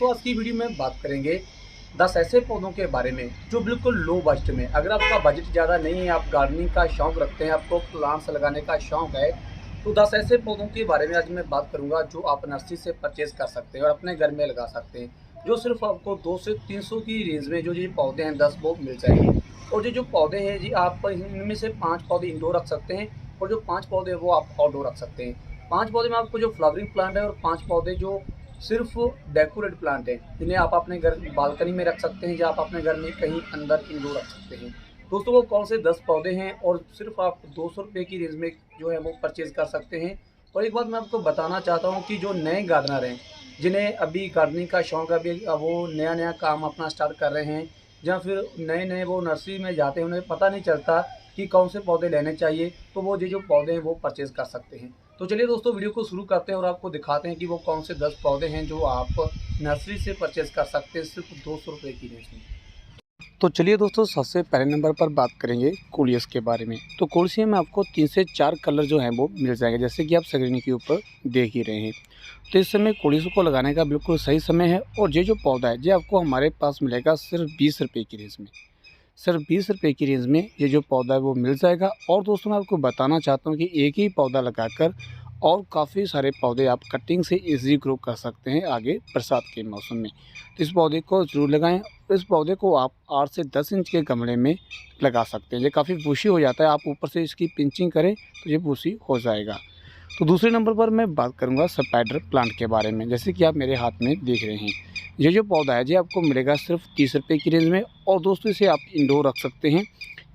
दोस्तों आज की वीडियो में बात करेंगे 10 ऐसे पौधों के बारे में जो बिल्कुल लो बजट में, अगर आपका बजट ज़्यादा नहीं है, आप गार्डनिंग का शौक रखते हैं, आपको प्लांट्स लगाने का शौक है, तो 10 ऐसे पौधों के बारे में आज मैं बात करूंगा जो आप नर्सरी से परचेज कर सकते हैं और अपने घर में लगा सकते हैं। जो सिर्फ आपको 200 से 300 की रेंज में जो ये पौधे हैं 10 वो मिल जाएंगे। और ये जो पौधे हैं जी, आप इनमें से 5 पौधे इंडोर रख सकते हैं और जो 5 पौधे वो आप आउटडोर रख सकते हैं। 5 पौधे में आपको जो फ्लावरिंग प्लांट है और 5 पौधे जो सिर्फ डेकोरेट प्लांट है, जिन्हें आप अपने घर बालकनी में रख सकते हैं या आप अपने घर में कहीं अंदर इंडोर रख सकते हैं। दोस्तों वो कौन से 10 पौधे हैं और सिर्फ आप 200 रुपये की रेंज में जो है वो परचेज कर सकते हैं। और एक बात मैं आपको बताना चाहता हूँ कि जो नए गार्डनर हैं, जिन्हें अभी गार्डनिंग का शौक है, अभी वो नया नया काम अपना स्टार्ट कर रहे हैं या फिर नए नए वो नर्सरी में जाते हैं, उन्हें पता नहीं चलता कि कौन से पौधे लेने चाहिए, तो वो जो पौधे हैं वो परचेज़ कर सकते हैं। तो चलिए दोस्तों वीडियो को शुरू करते हैं और आपको दिखाते हैं कि वो कौन से 10 पौधे हैं जो आप नर्सरी से परचेज़ कर सकते हैं सिर्फ 200 रुपये की रेंज में। तो चलिए दोस्तों सबसे पहले नंबर पर बात करेंगे कोलियस के बारे में। तो कोलियस में आपको 3 से 4 कलर जो हैं वो मिल जाएंगे, जैसे कि आप स्क्रीन के ऊपर देख ही रहे हैं। तो इस समय कोलियस को लगाने का बिल्कुल सही समय है और ये जो पौधा है ये आपको हमारे पास मिलेगा सिर्फ 20 रुपये की रेंज में। सिर्फ 20 रुपये की रेंज में ये जो पौधा है वो मिल जाएगा। और दोस्तों मैं आपको बताना चाहता हूँ कि एक ही पौधा लगाकर और काफ़ी सारे पौधे आप कटिंग से इजी ग्रो कर सकते हैं आगे बरसात के मौसम में। तो इस पौधे को ज़रूर लगाएं। इस पौधे को आप 8 से 10 इंच के गमले में लगा सकते हैं। ये काफ़ी बुशी हो जाता है, आप ऊपर से इसकी पिंचिंग करें तो ये बुशी हो जाएगा। तो दूसरे नंबर पर मैं बात करूंगा स्पाइडर प्लांट के बारे में, जैसे कि आप मेरे हाथ में देख रहे हैं। ये जो पौधा है ये आपको मिलेगा सिर्फ 30 रुपये की रेंज में। और दोस्तों इसे आप इंडोर रख सकते हैं।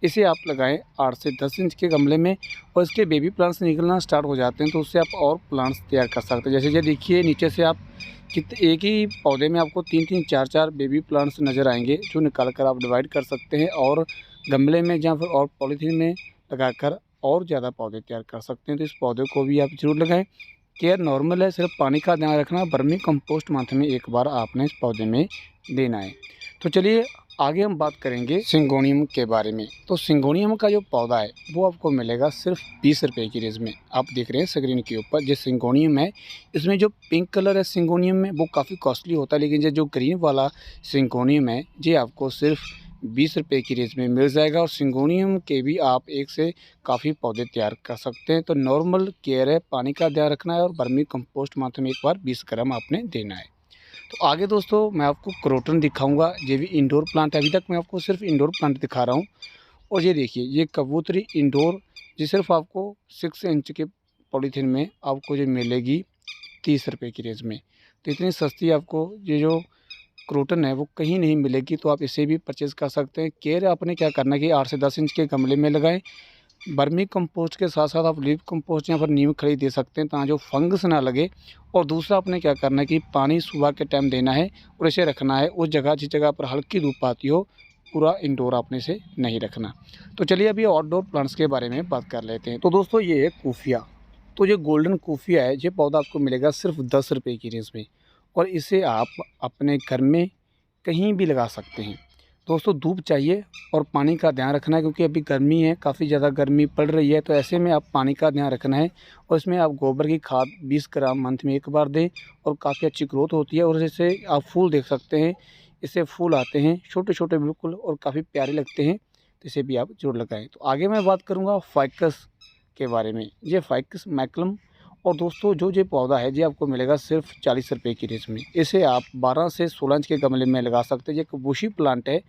इसे आप लगाएं 8 से 10 इंच के गमले में और इसके बेबी प्लांट्स निकलना स्टार्ट हो जाते हैं तो उससे आप और प्लांट्स तैयार कर सकते हैं। जैसे ये देखिए नीचे से आप एक ही पौधे में आपको 3-3 4-4 बेबी प्लांट्स नज़र आएंगे, जो निकाल कर आप डिवाइड कर सकते हैं और गमले में या फिर और पॉलीथीन में लगाकर और ज़्यादा पौधे तैयार कर सकते हैं। तो इस पौधे को भी आप ज़रूर लगाएं। केयर नॉर्मल है, सिर्फ पानी का ध्यान रखना। वर्मी कंपोस्ट मंथ में एक बार आपने इस पौधे में देना है। तो चलिए आगे हम बात करेंगे सिंगोनियम के बारे में। तो सिंगोनियम का जो पौधा है वो आपको मिलेगा सिर्फ 20 रुपये की रेंज में। आप देख रहे हैं स्क्रीन के ऊपर जो सिंगोनियम है, इसमें जो पिंक कलर है सिंगोनियम में वो काफ़ी कॉस्टली होता है, लेकिन ये जो ग्रीन वाला सिंगोनियम है ये आपको सिर्फ 20 रुपये की रेंज में मिल जाएगा। और सिंगोनियम के भी आप एक से काफ़ी पौधे तैयार कर सकते हैं। तो नॉर्मल केयर है, पानी का ध्यान रखना है और वर्मी कंपोस्ट मंथ में एक बार 20 ग्राम आपने देना है। तो आगे दोस्तों मैं आपको क्रोटन दिखाऊंगा, ये भी इंडोर प्लांट है। अभी तक मैं आपको सिर्फ इंडोर प्लांट दिखा रहा हूँ। और ये देखिए ये कबूतरी इंडोर, ये सिर्फ आपको 6 इंच के पॉलीथीन में आपको ये मिलेगी 30 रुपये की रेंज में। तो इतनी सस्ती आपको ये जो क्रोटन है वो कहीं नहीं मिलेगी, तो आप इसे भी परचेज़ कर सकते हैं। केयर आपने क्या करना है कि 8 से 10 इंच के गमले में लगाएं। वर्मी कंपोस्ट के साथ साथ आप लीफ कंपोस्ट या फिर नीम खली दे सकते हैं ताकि जो फंगस ना लगे। और दूसरा आपने क्या करना है कि पानी सुबह के टाइम देना है और इसे रखना है उस जगह जिस जगह पर हल्की धूप आती हो। पूरा इंडोर आपने इसे नहीं रखना। तो चलिए अभी आउटडोर प्लांट्स के बारे में बात कर लेते हैं। तो दोस्तों ये है कूफिया। तो ये गोल्डन कूफिया है, ये पौधा आपको मिलेगा सिर्फ 10 रुपये की रेंज में और इसे आप अपने घर में कहीं भी लगा सकते हैं। दोस्तों धूप चाहिए और पानी का ध्यान रखना है, क्योंकि अभी गर्मी है, काफ़ी ज़्यादा गर्मी पड़ रही है, तो ऐसे में आप पानी का ध्यान रखना है। और इसमें आप गोबर की खाद 20 ग्राम मंथ में एक बार दें और काफ़ी अच्छी ग्रोथ होती है। और जैसे आप फूल देख सकते हैं, इससे फूल आते हैं छोटे छोटे बिल्कुल और काफ़ी प्यारे लगते हैं, तो इसे भी आप जरूर लगाएं। तो आगे मैं बात करूँगा फाइकस के बारे में। ये फाइकस मैकुलम। और दोस्तों जो ये पौधा है ये आपको मिलेगा सिर्फ 40 रुपये की रेंज में। इसे आप 12 से 16 इंच के गमले में लगा सकते हैं। ये एक बुशी प्लांट है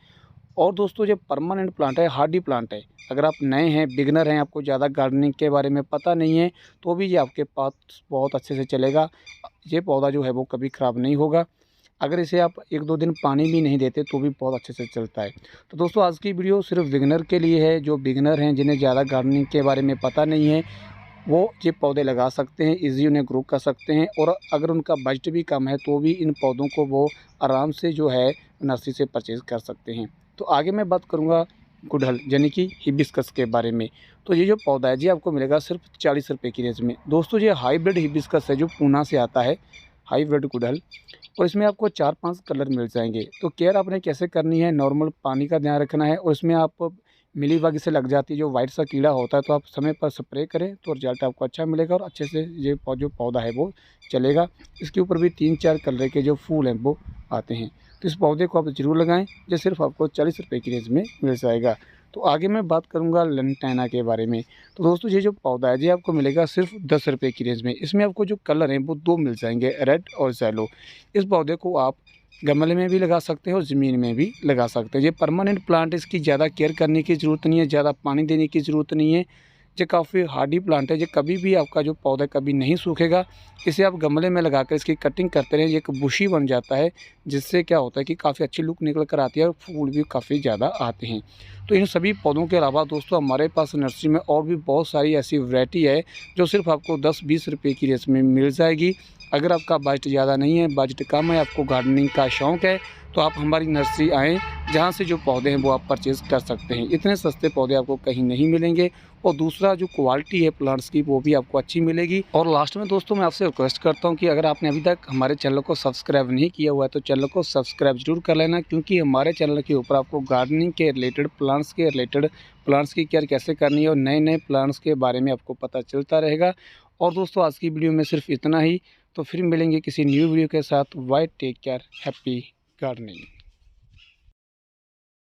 और दोस्तों ये परमानेंट प्लांट है, हार्डी प्लांट है। अगर आप नए हैं, बिगनर हैं, आपको ज़्यादा गार्डनिंग के बारे में पता नहीं है, तो भी ये आपके पास बहुत अच्छे से चलेगा। ये पौधा जो है वो कभी ख़राब नहीं होगा। अगर इसे आप 1-2 दिन पानी भी नहीं देते तो भी बहुत अच्छे से चलता है। तो दोस्तों आज की वीडियो सिर्फ बिगनर के लिए है। जो बिगनर हैं, जिन्हें ज़्यादा गार्डनिंग के बारे में पता नहीं है, वो ये पौधे लगा सकते हैं, ईज़ी उन्हें ग्रो कर सकते हैं। और अगर उनका बजट भी कम है तो भी इन पौधों को वो आराम से जो है नर्सरी से परचेज़ कर सकते हैं। तो आगे मैं बात करूँगा गुड़हल यानी कि हिबिस्कस के बारे में। तो ये जो पौधा है जी आपको मिलेगा सिर्फ 40 रुपये की रेंज में। दोस्तों ये हाइब्रिड हिबिस्कस है जो पूना से आता है, हाइब्रिड गुड़हल। और इसमें आपको 4-5 कलर मिल जाएंगे। तो केयर आपने कैसे करनी है, नॉर्मल पानी का ध्यान रखना है और इसमें आप मिलीबग इसे लग जाती है, जो वाइट सा कीड़ा होता है, तो आप समय पर स्प्रे करें तो रिजल्ट आपको अच्छा मिलेगा और अच्छे से ये जो पौधा है वो चलेगा। इसके ऊपर भी 3-4 कलर के जो फूल हैं वो आते हैं, तो इस पौधे को आप ज़रूर लगाएं। जो सिर्फ आपको 40 रुपये की रेंज में मिल जाएगा। तो आगे मैं बात करूंगा लेंटाइना के बारे में। तो दोस्तों ये जो पौधा है ये आपको मिलेगा सिर्फ 10 रुपये की रेंज में। इसमें आपको जो कलर हैं वो 2 मिल जाएंगे, रेड और येलो। इस पौधे को आप गमले में भी लगा सकते हैं और ज़मीन में भी लगा सकते हैं। ये परमानेंट प्लांट, इसकी ज़्यादा केयर करने की ज़रूरत नहीं है, ज़्यादा पानी देने की ज़रूरत नहीं है। ये काफ़ी हार्डी प्लांट है, ये कभी भी आपका जो पौधा कभी नहीं सूखेगा। इसे आप गमले में लगाकर इसकी कटिंग करते रहें, ये एक बुशी बन जाता है, जिससे क्या होता है कि काफ़ी अच्छी लुक निकल कर आती है और फूल भी काफ़ी ज़्यादा आते हैं। तो इन सभी पौधों के अलावा दोस्तों हमारे पास नर्सरी में और भी बहुत सारी ऐसी वैरायटी है जो सिर्फ आपको 10-20 रुपये की रेंज में मिल जाएगी। अगर आपका बजट ज़्यादा नहीं है, बजट कम है, आपको गार्डनिंग का शौक़ है, तो आप हमारी नर्सरी आएँ, जहाँ से जो पौधे हैं वो आप परचेज़ कर सकते हैं। इतने सस्ते पौधे आपको कहीं नहीं मिलेंगे और दूसरा जो क्वालिटी है प्लांट्स की वो भी आपको अच्छी मिलेगी। और लास्ट में दोस्तों मैं आपसे रिक्वेस्ट करता हूँ कि अगर आपने अभी तक हमारे चैनल को सब्सक्राइब नहीं किया हुआ है तो चैनल को सब्सक्राइब जरूर कर लेना, क्योंकि हमारे चैनल के ऊपर आपको गार्डनिंग के रिलेटेड, प्लांट्स की केयर कैसे करनी है और नए प्लांट्स के बारे में आपको पता चलता रहेगा। और दोस्तों आज की वीडियो में सिर्फ इतना ही। तो फिर मिलेंगे किसी न्यू वीडियो के साथ। Bye, take care, happy gardening.